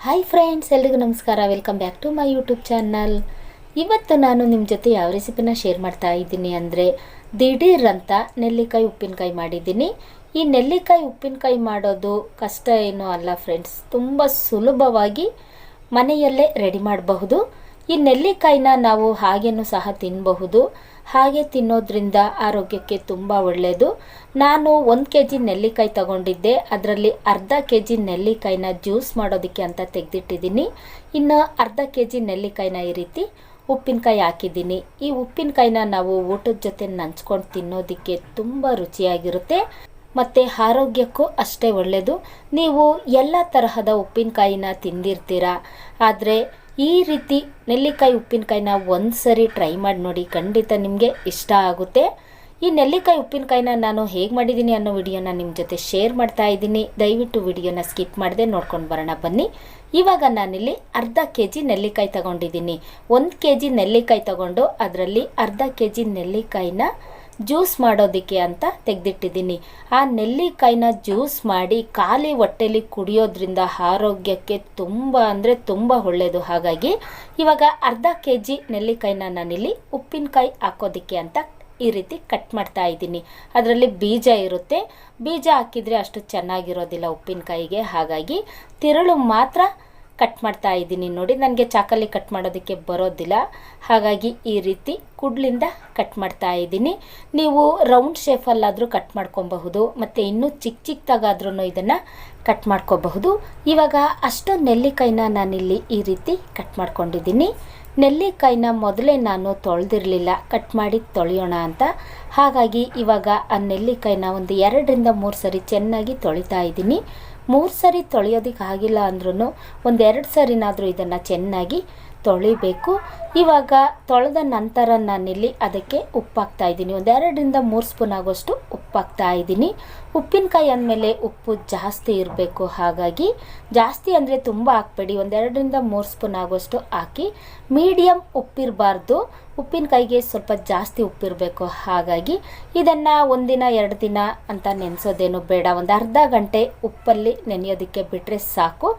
Hi friends, ಎಲ್ರಿಗೂ ನಮಸ್ಕಾರ. Welcome back to my YouTube channel. ಇವತ್ತು ನಾನು ನಿಮ್ಮ ಜೊತೆ ಯಾವ ರೆಸಿಪಿನ ಶೇರ್ ಮಾಡ್ತಾ ಇದ್ದೀನಿ ಅಂದರೆ ದಿಢೀರ್ ಅಂತ ನೆಲ್ಲಿಕಾಯಿ ಉಪ್ಪಿನಕಾಯಿ ಮಾಡಿದ್ದೀನಿ. ಈ ನೆಲ್ಲಿಕಾಯಿ ಉಪ್ಪಿನಕಾಯಿ ಮಾಡೋದು ಕಷ್ಟ ಏನೂ ಅಲ್ಲ ಫ್ರೆಂಡ್ಸ್, ತುಂಬ ಸುಲಭವಾಗಿ ಮನೆಯಲ್ಲೇ ರೆಡಿ ಮಾಡಬಹುದು. ಈ ನೆಲ್ಲಿಕಾಯಿನ ನಾವು ಹಾಗೇನೂ ಸಹ ತಿನ್ನಬಹುದು. ಹಾಗೆ ತಿನ್ನೋದ್ರಿಂದ ಆರೋಗ್ಯಕ್ಕೆ ತುಂಬ ಒಳ್ಳೆಯದು. ನಾನು 1 kg ನೆಲ್ಲಿಕಾಯಿ ತಗೊಂಡಿದ್ದೆ. ಅದರಲ್ಲಿ ಅರ್ಧ kg ನೆಲ್ಲಿಕಾಯಿನ ಜ್ಯೂಸ್ ಮಾಡೋದಕ್ಕೆ ಅಂತ ತೆಗೆದಿಟ್ಟಿದ್ದೀನಿ. ಇನ್ನು ಅರ್ಧ kg ನೆಲ್ಲಿಕಾಯಿನ ಈ ರೀತಿ ಉಪ್ಪಿನಕಾಯಿ ಹಾಕಿದ್ದೀನಿ. ಈ ಉಪ್ಪಿನಕಾಯಿನ ನಾವು ಊಟದ ಜೊತೆ ನಂಚ್ಕೊಂಡು ತಿನ್ನೋದಕ್ಕೆ ತುಂಬ ರುಚಿಯಾಗಿರುತ್ತೆ ಮತ್ತು ಆರೋಗ್ಯಕ್ಕೂ ಅಷ್ಟೇ ಒಳ್ಳೆಯದು. ನೀವು ಎಲ್ಲ ತರಹದ ಉಪ್ಪಿನಕಾಯಿನ ತಿಂದಿರ್ತೀರ, ಆದರೆ ಈ ರೀತಿ ನೆಲ್ಲಿಕಾಯಿ ಉಪ್ಪಿನಕಾಯಿನ ಒಂದು ಸರಿ ಟ್ರೈ ಮಾಡಿ ನೋಡಿ, ಖಂಡಿತ ನಿಮಗೆ ಇಷ್ಟ ಆಗುತ್ತೆ. ಈ ನೆಲ್ಲಿಕಾಯಿ ಉಪ್ಪಿನಕಾಯಿನ ನಾನು ಹೇಗೆ ಮಾಡಿದ್ದೀನಿ ಅನ್ನೋ ವಿಡಿಯೋನ ನಿಮ್ಮ ಜೊತೆ ಶೇರ್ ಮಾಡ್ತಾ ಇದ್ದೀನಿ. ದಯವಿಟ್ಟು ವಿಡಿಯೋನ ಸ್ಕಿಪ್ ಮಾಡದೆ ನೋಡ್ಕೊಂಡು ಬರೋಣ ಬನ್ನಿ. ಇವಾಗ ನಾನಿಲ್ಲಿ ಅರ್ಧ kg ನೆಲ್ಲಿಕಾಯಿ ತಗೊಂಡಿದ್ದೀನಿ. 1 kg ನೆಲ್ಲಿಕಾಯಿ ತಗೊಂಡು ಅದರಲ್ಲಿ ಅರ್ಧ kg ನೆಲ್ಲಿಕಾಯಿನ ಜ್ಯೂಸ್ ಮಾಡೋದಕ್ಕೆ ಅಂತ ತೆಗೆದಿಟ್ಟಿದ್ದೀನಿ. ಆ ನೆಲ್ಲಿಕಾಯಿನ ಜ್ಯೂಸ್ ಮಾಡಿ ಖಾಲಿ ಹೊಟ್ಟೆಲಿ ಕುಡಿಯೋದ್ರಿಂದ ಆರೋಗ್ಯಕ್ಕೆ ತುಂಬ ಅಂದರೆ ತುಂಬ ಒಳ್ಳೆಯದು. ಹಾಗಾಗಿ ಇವಾಗ ಅರ್ಧ kg ನೆಲ್ಲಿಕಾಯಿನ ನಾನಿಲ್ಲಿ ಉಪ್ಪಿನಕಾಯಿ ಹಾಕೋದಕ್ಕೆ ಅಂತ ಈ ರೀತಿ ಕಟ್ ಮಾಡ್ತಾ ಇದ್ದೀನಿ. ಅದರಲ್ಲಿ ಬೀಜ ಇರುತ್ತೆ, ಬೀಜ ಹಾಕಿದರೆ ಅಷ್ಟು ಚೆನ್ನಾಗಿರೋದಿಲ್ಲ ಉಪ್ಪಿನಕಾಯಿಗೆ. ಹಾಗಾಗಿ ತಿರುಳು ಮಾತ್ರ ಕಟ್ ಮಾಡ್ತಾ ಇದ್ದೀನಿ. ನೋಡಿ, ನನಗೆ ಚಾಕಲ್ಲಿ ಕಟ್ ಮಾಡೋದಕ್ಕೆ ಬರೋದಿಲ್ಲ, ಹಾಗಾಗಿ ಈ ರೀತಿ ಕುಡ್ಲಿಂದ ಕಟ್ ಮಾಡ್ತಾ ಇದ್ದೀನಿ. ನೀವು ರೌಂಡ್ ಶೇಪಲ್ಲಾದರೂ ಕಟ್ ಮಾಡ್ಕೊಬಹುದು, ಮತ್ತು ಇನ್ನೂ ಚಿಕ್ಕದಾಗಾದ್ರೂ ಇದನ್ನು ಕಟ್ ಮಾಡ್ಕೋಬಹುದು. ಇವಾಗ ಅಷ್ಟು ನೆಲ್ಲಿಕಾಯಿನ ನಾನಿಲ್ಲಿ ಈ ರೀತಿ ಕಟ್ ಮಾಡ್ಕೊಂಡಿದ್ದೀನಿ. ನೆಲ್ಲಿಕಾಯಿನ ಮೊದಲೇ ನಾನು ತೊಳೆದಿರಲಿಲ್ಲ, ಕಟ್ ಮಾಡಿ ತೊಳೆಯೋಣ ಅಂತ. ಹಾಗಾಗಿ ಇವಾಗ ಆ ನೆಲ್ಲಿಕಾಯಿನ ಒಂದು 2 ರಿಂದ 3 ಸರಿ ಚೆನ್ನಾಗಿ ತೊಳಿತಾ ಇದ್ದೀನಿ. 3 ಸರಿ ತೊಳೆಯೋದಕ್ಕೆ ಆಗಿಲ್ಲ ಅಂದ್ರೂ ಒಂದು 2 ಸರಿನಾದರೂ ಇದನ್ನು ಚೆನ್ನಾಗಿ ತೊಳಿಬೇಕು. ಇವಾಗ ತೊಳೆದ ನಂತರ ನಾನಿಲ್ಲಿ ಅದಕ್ಕೆ ಉಪ್ಪು ಹಾಕ್ತಾ ಇದ್ದೀನಿ. ಒಂದು 2 ರಿಂದ 3 ಸ್ಪೂನ್ ಆಗೋಷ್ಟು ಉಪ್ಪು ಹಾಕ್ತಾ ಇದ್ದೀನಿ. ಉಪ್ಪಿನಕಾಯಿ ಅಂದಮೇಲೆ ಉಪ್ಪು ಜಾಸ್ತಿ ಇರಬೇಕು, ಹಾಗಾಗಿ ಜಾಸ್ತಿ ಅಂದರೆ ತುಂಬ ಹಾಕ್ಬೇಡಿ. ಒಂದು 2 ರಿಂದ 3 ಸ್ಪೂನ್ ಆಗೋಷ್ಟು ಹಾಕಿ. ಮೀಡಿಯಮ್ ಉಪ್ಪಿರಬಾರ್ದು, ಉಪ್ಪಿನಕಾಯಿಗೆ ಸ್ವಲ್ಪ ಜಾಸ್ತಿ ಉಪ್ಪಿರಬೇಕು. ಹಾಗಾಗಿ ಇದನ್ನು 1 ದಿನ 2 ದಿನ ಅಂತ ನೆನೆಸೋದೇನು ಬೇಡ, ಒಂದು ಅರ್ಧ ಗಂಟೆ ಉಪ್ಪಲ್ಲಿ ನೆನೆಯೋದಕ್ಕೆ ಬಿಟ್ಟರೆ ಸಾಕು.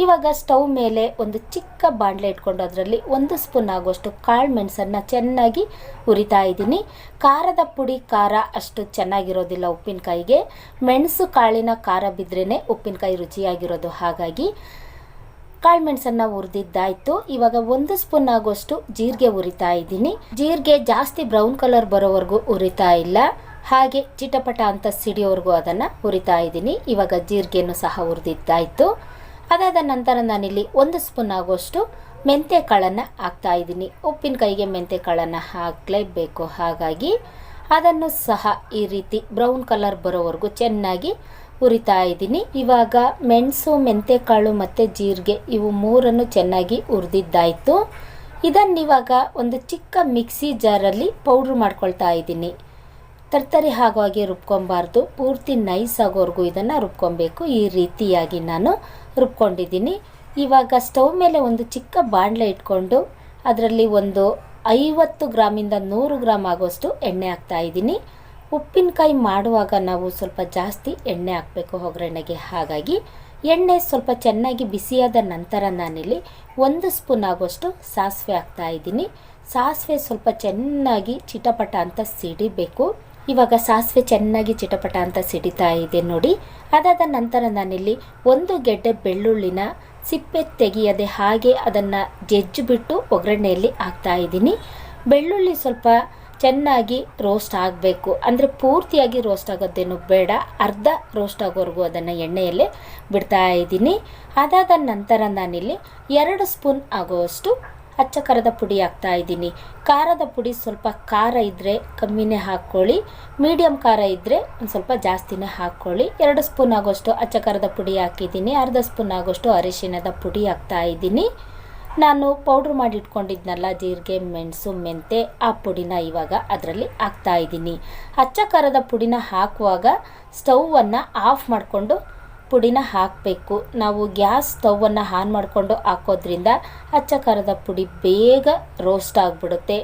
ಇವಾಗ ಸ್ಟವ್ ಮೇಲೆ ಒಂದು ಚಿಕ್ಕ ಬಾಣಲೆ ಇಟ್ಕೊಂಡು ಅದರಲ್ಲಿ 1 ಸ್ಪೂನ್ ಆಗೋಷ್ಟು ಕಾಳು ಮೆಣಸನ್ನು ಚೆನ್ನಾಗಿ ಹುರಿತಾ ಇದ್ದೀನಿ. ಖಾರದ ಪುಡಿ ಖಾರ ಅಷ್ಟು ಚೆನ್ನಾಗಿರೋದಿಲ್ಲ ಉಪ್ಪಿನಕಾಯಿಗೆ, ಮೆಣಸು ಕಾಳಿನ ಖಾರ ಬಿದ್ರೇ ಉಪ್ಪಿನಕಾಯಿ ರುಚಿಯಾಗಿರೋದು. ಹಾಗಾಗಿ ಕಾಳು ಮೆಣಸನ್ನು ಹುರಿದಿದ್ದಾಯಿತು. ಇವಾಗ 1 ಸ್ಪೂನ್ ಆಗೋಷ್ಟು ಜೀರಿಗೆ ಹುರಿತಾ ಇದ್ದೀನಿ. ಜೀರಿಗೆ ಜಾಸ್ತಿ ಬ್ರೌನ್ ಕಲರ್ ಬರೋವರೆಗೂ ಹುರಿತಾ ಇಲ್ಲ, ಹಾಗೆ ಚಿಟಪಟ ಅಂತ ಸಿಡಿಯೋವರೆಗೂ ಅದನ್ನು ಹುರಿತಾ ಇದ್ದೀನಿ. ಇವಾಗ ಜೀರಿಗೆನೂ ಸಹ ಹುರಿದಿದ್ದಾಯಿತು. ಅದಾದ ನಂತರ ನಾನಿಲ್ಲಿ 1 ಸ್ಪೂನ್ ಆಗೋಷ್ಟು ಮೆಂತ್ಯ ಕಾಳನ್ನು ಹಾಕ್ತಾ ಇದ್ದೀನಿ. ಉಪ್ಪಿನಕಾಯಿಗೆ ಮೆಂತ್ಯ ಕಾಳನ್ನು ಹಾಕಲೇಬೇಕು, ಹಾಗಾಗಿ ಅದನ್ನು ಸಹ ಈ ರೀತಿ ಬ್ರೌನ್ ಕಲರ್ ಬರೋವರೆಗೂ ಚೆನ್ನಾಗಿ ಹುರಿತಾ ಇದ್ದೀನಿ. ಇವಾಗ ಮೆಣಸು, ಮೆಂತ್ಯಕಾಳು ಮತ್ತು ಜೀರಿಗೆ ಇವು 3 ಚೆನ್ನಾಗಿ ಹುರಿದಿದ್ದಾಯಿತು. ಇದನ್ನಿವಾಗ ಒಂದು ಚಿಕ್ಕ ಮಿಕ್ಸಿ ಜಾರಲ್ಲಿ ಪೌಡ್ರ್ ಮಾಡ್ಕೊಳ್ತಾ ಇದ್ದೀನಿ. ತರ್ತರಿ ಹಾಗಾಗಿ ರುಬ್ಕೊಬಾರ್ದು, ಪೂರ್ತಿ ನೈಸ್ ಆಗೋವರೆಗೂ ಇದನ್ನು ರುಬ್ಕೊಬೇಕು. ಈ ರೀತಿಯಾಗಿ ನಾನು ರುಬ್ಕೊಂಡಿದ್ದೀನಿ. ಇವಾಗ ಸ್ಟವ್ ಮೇಲೆ ಒಂದು ಚಿಕ್ಕ ಬಾಣಲೆ ಇಟ್ಕೊಂಡು ಅದರಲ್ಲಿ ಒಂದು 50 ಗ್ರಾಮಿಂದ 100 ಗ್ರಾಮ್ ಆಗೋಷ್ಟು ಎಣ್ಣೆ ಹಾಕ್ತಾ ಇದ್ದೀನಿ. ಉಪ್ಪಿನಕಾಯಿ ಮಾಡುವಾಗ ನಾವು ಸ್ವಲ್ಪ ಜಾಸ್ತಿ ಎಣ್ಣೆ ಹಾಕಬೇಕು ಒಗ್ಗರಣೆಗೆ. ಹಾಗಾಗಿ ಎಣ್ಣೆ ಸ್ವಲ್ಪ ಚೆನ್ನಾಗಿ ಬಿಸಿಯಾದ ನಂತರ ನಾನಿಲ್ಲಿ 1 ಸ್ಪೂನ್ ಆಗೋಷ್ಟು ಸಾಸಿವೆ ಹಾಕ್ತಾ ಇದ್ದೀನಿ. ಸಾಸಿವೆ ಸ್ವಲ್ಪ ಚೆನ್ನಾಗಿ ಚಿಟಪಟ ಅಂತ ಸಿಡಿಬೇಕು. ಇವಾಗ ಸಾಸಿವೆ ಚೆನ್ನಾಗಿ ಚಿಟಪಟ ಅಂತ ಸಿಡಿತಾ ಇದೆ ನೋಡಿ. ಅದಾದ ನಂತರ ನಾನಿಲ್ಲಿ 1 ಗೆಡ್ಡೆ ಬೆಳ್ಳುಳ್ಳಿನ ಸಿಪ್ಪೆ ತೆಗೆಯದೆ ಹಾಗೆ ಅದನ್ನು ಜಜ್ಜಿಬಿಟ್ಟು ಒಗ್ಗರಣೆಯಲ್ಲಿ ಹಾಕ್ತಾ ಇದ್ದೀನಿ. ಬೆಳ್ಳುಳ್ಳಿ ಸ್ವಲ್ಪ ಚೆನ್ನಾಗಿ ರೋಸ್ಟ್ ಆಗಬೇಕು, ಅಂದರೆ ಪೂರ್ತಿಯಾಗಿ ರೋಸ್ಟ್ ಆಗೋದೇನು ಬೇಡ, ಅರ್ಧ ರೋಸ್ಟ್ ಆಗೋವರೆಗೂ ಅದನ್ನು ಎಣ್ಣೆಯಲ್ಲೇ ಬಿಡ್ತಾ ಇದ್ದೀನಿ. ಅದಾದ ನಂತರ ನಾನಿಲ್ಲಿ 2 ಸ್ಪೂನ್ ಆಗುವಷ್ಟು ಅಚ್ಚ ಖಾರದ ಪುಡಿ ಹಾಕ್ತಾ ಇದ್ದೀನಿ. ಖಾರದ ಪುಡಿ ಸ್ವಲ್ಪ ಖಾರ ಇದ್ದರೆ ಕಮ್ಮಿನೇ ಹಾಕ್ಕೊಳ್ಳಿ, ಮೀಡಿಯಮ್ ಖಾರ ಇದ್ದರೆ ಒಂದು ಸ್ವಲ್ಪ ಜಾಸ್ತಿನೇ ಹಾಕ್ಕೊಳ್ಳಿ. 2 ಸ್ಪೂನ್ ಆಗೋಷ್ಟು ಅಚ್ಚ ಖಾರದ ಪುಡಿ ಹಾಕಿದ್ದೀನಿ. ಅರ್ಧ ಸ್ಪೂನ್ ಆಗೋಷ್ಟು ಅರಿಶಿಣದ ಪುಡಿ ಹಾಕ್ತಾ ಇದ್ದೀನಿ. ನಾನು ಪೌಡ್ರ್ ಮಾಡಿ ಇಟ್ಕೊಂಡಿದ್ನಲ್ಲ ಜೀರಿಗೆ, ಮೆಣಸು, ಮೆಂತೆ, ಆ ಪುಡಿನ ಇವಾಗ ಅದರಲ್ಲಿ ಹಾಕ್ತಾ ಇದ್ದೀನಿ. ಅಚ್ಚ ಖಾರದ ಪುಡಿನ ಹಾಕುವಾಗ ಸ್ಟವನ್ನು ಆಫ್ ಮಾಡಿಕೊಂಡು ಪುಡಿನ ಹಾಕಬೇಕು. ನಾವು ಗ್ಯಾಸ್ ಸ್ಟವನ್ನು ಆನ್ ಮಾಡಿಕೊಂಡು ಹಾಕೋದ್ರಿಂದ ಅಚ್ಚ ಖಾರದ ಪುಡಿ ಬೇಗ ರೋಸ್ಟ್ ಆಗಿಬಿಡುತ್ತೆ,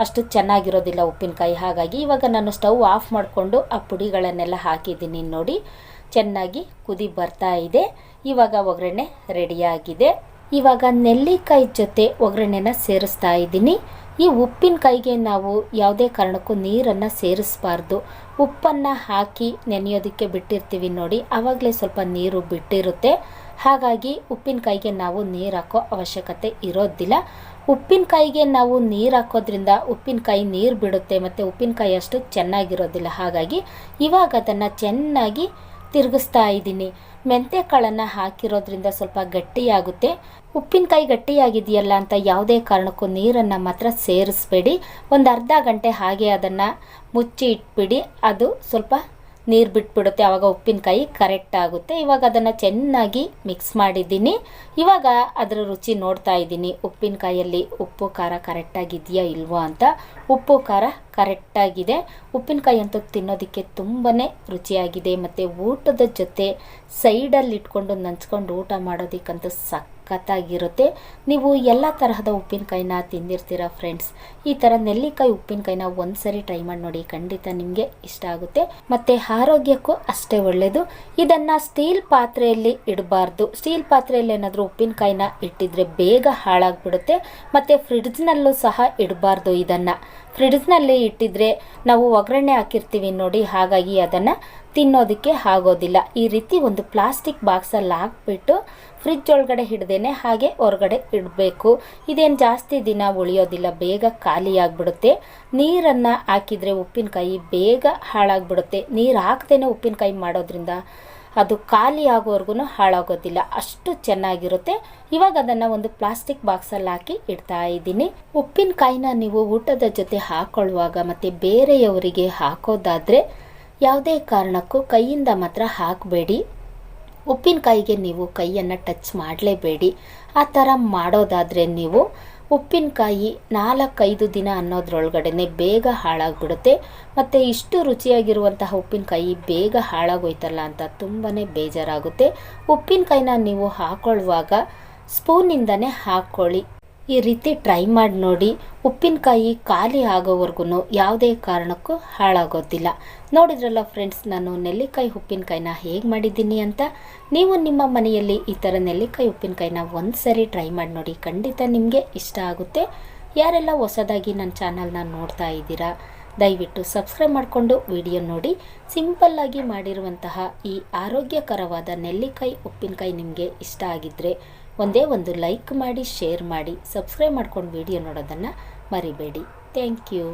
ಅಷ್ಟು ಚೆನ್ನಾಗಿರೋದಿಲ್ಲ ಉಪ್ಪಿನಕಾಯಿ. ಹಾಗಾಗಿ ಇವಾಗ ನಾನು ಸ್ಟವ್ ಆಫ್ ಮಾಡಿಕೊಂಡು ಆ ಪುಡಿಗಳನ್ನೆಲ್ಲ ಹಾಕಿದ್ದೀನಿ ನೋಡಿ. ಚೆನ್ನಾಗಿ ಕುದಿ ಬರ್ತಾ ಇದೆ. ಇವಾಗ ಒಗ್ಗರಣೆ ರೆಡಿಯಾಗಿದೆ. ಇವಾಗ ನೆಲ್ಲಿಕಾಯಿ ಜೊತೆ ಒಗ್ಗರಣೆನ ಸೇರಿಸ್ತಾ ಇದ್ದೀನಿ. ಈ ಉಪ್ಪಿನಕಾಯಿಗೆ ನಾವು ಯಾವುದೇ ಕಾರಣಕ್ಕೂ ನೀರನ್ನು ಸೇರಿಸಬಾರ್ದು. ಉಪ್ಪನ್ನು ಹಾಕಿ ನೆನೆಯೋದಕ್ಕೆ ಬಿಟ್ಟಿರ್ತೀವಿ ನೋಡಿ, ಆವಾಗಲೇ ಸ್ವಲ್ಪ ನೀರು ಬಿಟ್ಟಿರುತ್ತೆ. ಹಾಗಾಗಿ ಉಪ್ಪಿನಕಾಯಿಗೆ ನಾವು ನೀರು ಹಾಕೋ ಅವಶ್ಯಕತೆ ಇರೋದಿಲ್ಲ. ಉಪ್ಪಿನಕಾಯಿಗೆ ನಾವು ನೀರು ಹಾಕೋದ್ರಿಂದ ಉಪ್ಪಿನಕಾಯಿ ನೀರು ಬಿಡುತ್ತೆ ಮತ್ತು ಉಪ್ಪಿನಕಾಯಿ ಅಷ್ಟು ಚೆನ್ನಾಗಿರೋದಿಲ್ಲ. ಹಾಗಾಗಿ ಇವಾಗ ಅದನ್ನು ಚೆನ್ನಾಗಿ ತಿರುಗಿಸ್ತಾ ಇದ್ದೀನಿ. ಮೆಂತ್ಯ ಕಾಳನ್ನು ಹಾಕಿರೋದ್ರಿಂದ ಸ್ವಲ್ಪ ಗಟ್ಟಿಯಾಗುತ್ತೆ. ಉಪ್ಪಿನಕಾಯಿ ಗಟ್ಟಿಯಾಗಿದೆಯಲ್ಲ ಅಂತ ಯಾವುದೇ ಕಾರಣಕ್ಕೂ ನೀರನ್ನು ಮಾತ್ರ ಸೇರಿಸ್ಬೇಡಿ. ಒಂದು ಅರ್ಧ ಗಂಟೆ ಹಾಗೆ ಅದನ್ನು ಮುಚ್ಚಿ ಇಟ್ಬಿಡಿ. ಅದು ಸ್ವಲ್ಪ ನೀರು ಬಿಟ್ಬಿಡುತ್ತೆ, ಆವಾಗ ಉಪ್ಪಿನಕಾಯಿ ಕರೆಕ್ಟ್ ಆಗುತ್ತೆ. ಇವಾಗ ಅದನ್ನು ಚೆನ್ನಾಗಿ ಮಿಕ್ಸ್ ಮಾಡಿದ್ದೀನಿ. ಇವಾಗ ಅದರ ರುಚಿ ನೋಡ್ತಾ ಇದ್ದೀನಿ, ಉಪ್ಪಿನಕಾಯಲ್ಲಿ ಉಪ್ಪು ಖಾರ ಕರೆಕ್ಟಾಗಿದೆಯಾ ಇಲ್ವೋ ಅಂತ. ಉಪ್ಪು ಖಾರ ಕರೆಕ್ಟಾಗಿದೆ. ಉಪ್ಪಿನಕಾಯಿ ಅಂತೂ ತಿನ್ನೋದಕ್ಕೆ ತುಂಬಾ ರುಚಿಯಾಗಿದೆ. ಮತ್ತು ಊಟದ ಜೊತೆ ಸೈಡಲ್ಲಿ ಇಟ್ಕೊಂಡು ನಂಚ್ಕೊಂಡು ಊಟ ಮಾಡೋದಕ್ಕಂತೂ ಸಖತ್ತಾಗಿರುತ್ತೆ. ನೀವು ಎಲ್ಲ ತರಹದ ಉಪ್ಪಿನಕಾಯಿನ ತಿಂದಿರ್ತೀರ ಫ್ರೆಂಡ್ಸ್. ಈ ಥರ ನೆಲ್ಲಿಕಾಯಿ ಉಪ್ಪಿನಕಾಯಿನ ಒಂದ್ಸರಿ ಟ್ರೈ ಮಾಡಿ ನೋಡಿ, ಖಂಡಿತ ನಿಮಗೆ ಇಷ್ಟ ಆಗುತ್ತೆ. ಮತ್ತು ಆರೋಗ್ಯಕ್ಕೂ ಅಷ್ಟೇ ಒಳ್ಳೆಯದು. ಇದನ್ನು ಸ್ಟೀಲ್ ಪಾತ್ರೆಯಲ್ಲಿ ಇಡಬಾರ್ದು. ಸ್ಟೀಲ್ ಪಾತ್ರೆಯಲ್ಲಿ ಏನಾದರೂ ಉಪ್ಪಿನಕಾಯಿನ ಇಟ್ಟಿದ್ರೆ ಬೇಗ ಹಾಳಾಗ್ಬಿಡುತ್ತೆ. ಮತ್ತು ಫ್ರಿಡ್ಜ್ನಲ್ಲೂ ಸಹ ಇಡಬಾರ್ದು. ಇದನ್ನು ಫ್ರಿಡ್ಜ್ನಲ್ಲಿ ಇಟ್ಟಿದ್ರೆ ನಾವು ಒಗ್ಗರಣೆ ಹಾಕಿರ್ತೀವಿ ನೋಡಿ, ಹಾಗಾಗಿ ಅದನ್ನು ತಿನ್ನೋದಕ್ಕೆ ಆಗೋದಿಲ್ಲ. ಈ ರೀತಿ ಒಂದು ಪ್ಲಾಸ್ಟಿಕ್ ಬಾಕ್ಸಲ್ಲಿ ಹಾಕ್ಬಿಟ್ಟು ಫ್ರಿಡ್ಜ್ ಒಳಗಡೆ ಹಿಡ್ದೇನೆ ಹಾಗೆ ಹೊರಗಡೆ ಇಡಬೇಕು. ಇದೇನು ಜಾಸ್ತಿ ದಿನ ಉಳಿಯೋದಿಲ್ಲ, ಬೇಗ ಖಾಲಿ ಆಗಿಬಿಡುತ್ತೆ. ನೀರನ್ನು ಹಾಕಿದರೆ ಉಪ್ಪಿನಕಾಯಿ ಬೇಗ ಹಾಳಾಗ್ಬಿಡುತ್ತೆ. ನೀರು ಹಾಕ್ದೇನೆ ಉಪ್ಪಿನಕಾಯಿ ಮಾಡೋದ್ರಿಂದ ಅದು ಖಾಲಿ ಆಗೋವರೆಗೂ ಹಾಳಾಗೋದಿಲ್ಲ, ಅಷ್ಟು ಚೆನ್ನಾಗಿರುತ್ತೆ. ಇವಾಗ ಅದನ್ನು ಒಂದು ಪ್ಲಾಸ್ಟಿಕ್ ಬಾಕ್ಸಲ್ಲಿ ಹಾಕಿ ಇಡ್ತಾ ಇದ್ದೀನಿ. ಉಪ್ಪಿನಕಾಯಿನ ನೀವು ಊಟದ ಜೊತೆ ಹಾಕೊಳ್ಳುವಾಗ ಮತ್ತು ಬೇರೆಯವರಿಗೆ ಹಾಕೋದಾದರೆ ಯಾವುದೇ ಕಾರಣಕ್ಕೂ ಕೈಯಿಂದ ಮಾತ್ರ ಹಾಕಬೇಡಿ. ಉಪ್ಪಿನಕಾಯಿಗೆ ನೀವು ಕೈಯನ್ನು ಟಚ್ ಮಾಡಲೇಬೇಡಿ. ಆ ಥರ ಮಾಡೋದಾದರೆ ನೀವು ಉಪ್ಪಿನಕಾಯಿ 4-5 ದಿನ ಅನ್ನೋದ್ರೊಳಗಡೆ ಬೇಗ ಹಾಳಾಗ್ಬಿಡುತ್ತೆ. ಮತ್ತು ಇಷ್ಟು ರುಚಿಯಾಗಿರುವಂತಹ ಉಪ್ಪಿನಕಾಯಿ ಬೇಗ ಹಾಳಾಗೋಯ್ತಲ್ಲ ಅಂತ ತುಂಬಾ ಬೇಜಾರಾಗುತ್ತೆ. ಉಪ್ಪಿನಕಾಯಿನ ನೀವು ಹಾಕೊಳ್ಳುವಾಗ ಸ್ಪೂನಿಂದನೇ ಹಾಕ್ಕೊಳ್ಳಿ. ಈ ರೀತಿ ಟ್ರೈ ಮಾಡಿ ನೋಡಿ. ಉಪ್ಪಿನಕಾಯಿ ಖಾಲಿ ಆಗೋವರೆಗೂ ಯಾವುದೇ ಕಾರಣಕ್ಕೂ ಹಾಳಾಗೋದಿಲ್ಲ. ನೋಡಿದ್ರಲ್ಲ ಫ್ರೆಂಡ್ಸ್, ನಾನು ನೆಲ್ಲಿಕಾಯಿ ಉಪ್ಪಿನಕಾಯಿನ ಹೇಗೆ ಮಾಡಿದ್ದೀನಿ ಅಂತ. ನೀವು ನಿಮ್ಮ ಮನೆಯಲ್ಲಿ ಈ ಥರ ನೆಲ್ಲಿಕಾಯಿ ಉಪ್ಪಿನಕಾಯಿನ ಒಂದ್ಸರಿ ಟ್ರೈ ಮಾಡಿ ನೋಡಿ, ಖಂಡಿತ ನಿಮಗೆ ಇಷ್ಟ ಆಗುತ್ತೆ. ಯಾರೆಲ್ಲ ಹೊಸದಾಗಿ ನನ್ನ ಚಾನಲ್ನ ನೋಡ್ತಾ ಇದ್ದೀರಾ, ದಯವಿಟ್ಟು ಸಬ್ಸ್ಕ್ರೈಬ್ ಮಾಡಿಕೊಂಡು ವಿಡಿಯೋ ನೋಡಿ. ಸಿಂಪಲ್ಲಾಗಿ ಮಾಡಿರುವಂತಹ ಈ ಆರೋಗ್ಯಕರವಾದ ನೆಲ್ಲಿಕಾಯಿ ಉಪ್ಪಿನಕಾಯಿ ನಿಮಗೆ ಇಷ್ಟ ಆಗಿದ್ದರೆ ಒಂದೇ ಒಂದು ಲೈಕ್ ಮಾಡಿ, ಶೇರ್ ಮಾಡಿ, ಸಬ್ಸ್ಕ್ರೈಬ್ ಮಾಡ್ಕೊಂಡು ವಿಡಿಯೋ ನೋಡೋದನ್ನು ಮರಿಬೇಡಿ. Thank you.